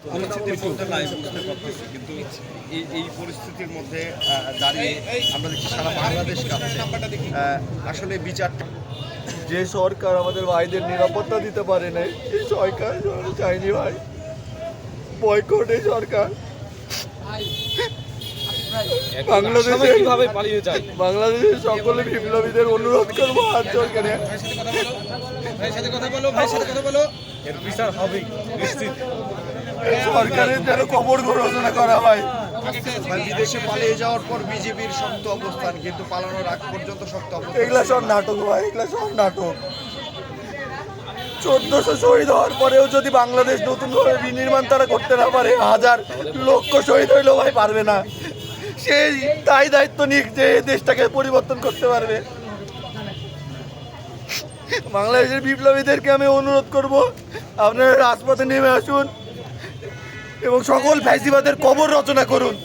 পরিস্থিতির মধ্যে নাই বুঝতে পারতেছি, কিন্তু এই পরিস্থিতির মধ্যে দাঁড়িয়ে আমরা দেখছি সারা বাংলাদেশ কাঁপছে। আসলে বিচারটা যে সরকার আমাদের ভাইদের নিরাপত্তা দিতে পারে নাই সেই সরকার চাইনি ভাই, বয়কটে সরকার। বাংলাদেশে কিভাবে পালিয়ে যায়? বাংলাদেশের সকলে বিপ্লবীদের অনুরোধ করবো আর সরকারে এর বিচার হবে নিশ্চিত। সরকারের যেন কবর ঘোষণা করা হয়। বিদেশে পালিয়ে যাওয়ার পর বিজেপির শক্ত অবস্থান, কিন্তু পালানোর আগ পর্যন্ত শক্ত অবস্থান। এগুলা সব নাটক ভাই, এগুলা সব নাটক। 1400 শহীদ হওয়ার পরেও যদি বাংলাদেশ নতুনভাবে বিনির্মাণ তারা করতে না পারে, 1000 লক্ষ শহীদ হইলেও ভাই পারবে না। সেই তাই দায়িত্ব নিক যে দেশটাকে পরিবর্তন করতে পারবে। বাংলাদেশের বিপ্লবীদেরকে আমি অনুরোধ করব, আপনারা রাজপথে নেমে আসুন এবং সকল ফ্যাসিবাদের কবর রচনা করুন।